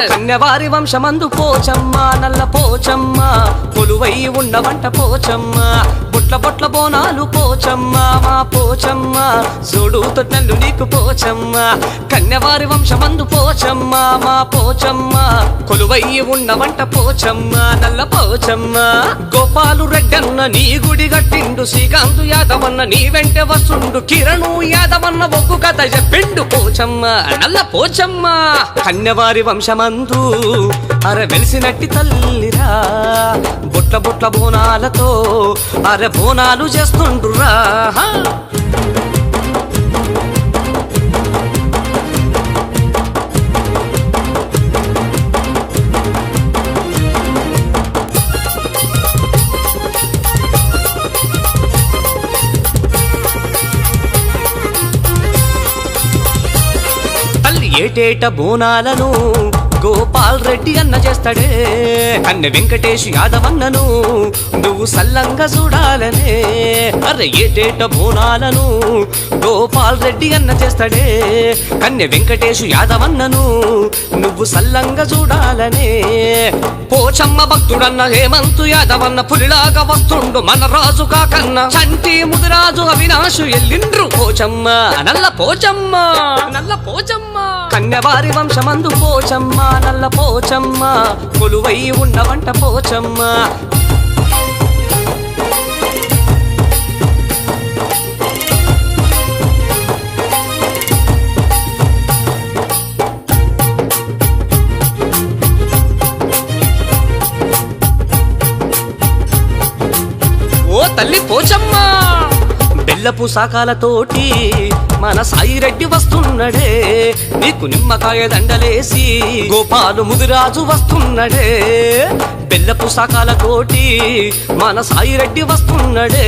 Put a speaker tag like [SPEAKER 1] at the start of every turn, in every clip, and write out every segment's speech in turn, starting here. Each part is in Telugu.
[SPEAKER 1] కన్యవారి వంశమందు పోచమ్మ నల్ల పోచమ్మ కొలువై ఉన్నవంట పోచమ్మ బొట్ల బొట్ల బోనాలు పోచమ్మ మా పోచమ్మ చూడు తొట్టెల్లు నీకు పోచమ్మ కన్యవారి వంశమందు పోచమ్మ మా పోచమ్మ కొలువై ఉన్నవంట పోచమ్మ నల్ల పోచమ్మ గోపాలు రెడ్డన్న నీ గుడి గట్టిండు శ్రీకాంతు యాదవన్న నీ వెంట వస్తుండు కిరణు యాదవన్న ఒక్కు కథ చెప్పిండు పోచమ్మ నల్ల పోచమ్మ కన్యవారి వంశమందు అర వెలిసినట్టి తల్లిరా బొట్ల బొట్ల బోనాలతో అరే బోనాలు చేస్తుండ్రురా తల్లి ఏటేట బోనాలను గోపాల్ రెడ్డి అన్న చేస్తాడే కన్నె వెంకటేష్ యాదవన్నను నువ్వు సల్లంగా చూడాలనే అరే ఏటేట బోనాలను గోపాల్ రెడ్డి అన్న చేస్తాడే కన్నె వెంకటేష్ యాదవన్నను నువ్వు సల్లంగా చూడాలనే పోచమ్మ భక్తుడన్న హేమంతు యాదవన్న పులిలాగా వస్తుండు మన రాజు కాకన్న చంటి ముదిరాజు అవినాశు ఎల్లిండ్రు పోచమ్మ నల్ల పోచమ్మ నల్ల పోచమ్మ కన్యవారి వంశమందు పోచమ్మ నల్ల పోచమ్మ కొలువై ఉన్నవంట పోచమ్మ ఓ తల్లి పోచమ్మ బెల్లపు శాఖలతోటి మన సాయిరెడ్డి వస్తున్నడే నీకు నిమ్మకాయ దండలేసి గోపాలు ముదిరాజు వస్తున్నడే బెల్లపు శాఖలతోటి మన సాయిరెడ్డి వస్తున్నడే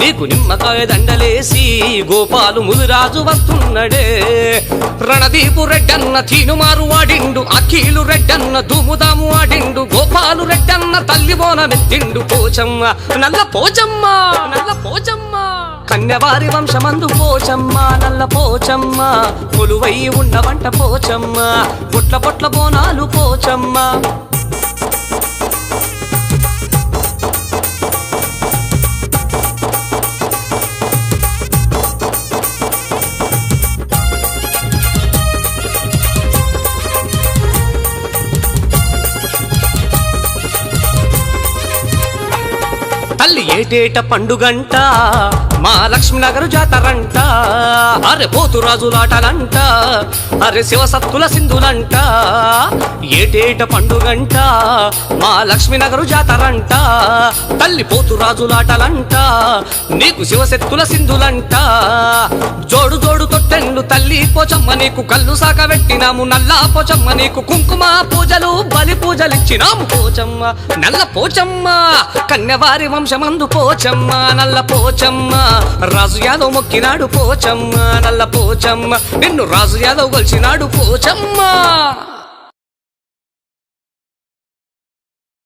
[SPEAKER 1] నీకు నిమ్మకాయ దండలేసి గోపాలు ముదిరాజు వస్తున్నడే రణదీపు రెడ్డన్న తీనుమారు వాడిండు అఖీలు రెడ్డన్న దుముదాము ఆడిండు గోపాలు రెడ్డన్న తల్లి బోనమెత్తిండు పోచమ్మ నల్ల పోచమ్మ నల్ల పోచమ్మ కన్యవారి వంశమందు పోచమ్మ నల్ల పోచమ్మ కొలువై ఉన్నవంట పోచమ్మ బొట్ల బొట్ల బోనాలు పోచమ్మ తల్లి ఏటేట పండుగంట మా లక్ష్మీనగర్ జాతరంట అరే పోతురాజులాటలంట అరే శివసత్తుల సింధులంట ఏటేట పండుగంట మా లక్ష్మీనగర్ జాతరంట తల్లి పోతురాజులాటలంట నీకు శివసత్తుల సింధులంట జోడు జోడు తొట్టెండు తల్లి పోచమ్మ నీకు కళ్ళు సాక పెట్టినాము నల్లా పోచమ్మ నీకు కుంకుమ పూజలు బలి పూజలిచ్చినాము పోచమ్మ నల్ల పోచమ్మ కన్యవారి వంశమందు పోచమ్మ నల్ల పోచమ్మ రాజు యాదవ్ మొక్కినాడు పోచమ్మ నల్ల పోచమ్మ నిన్ను రాజు యాదవ్ కొలిచినాడు పోచమ్మ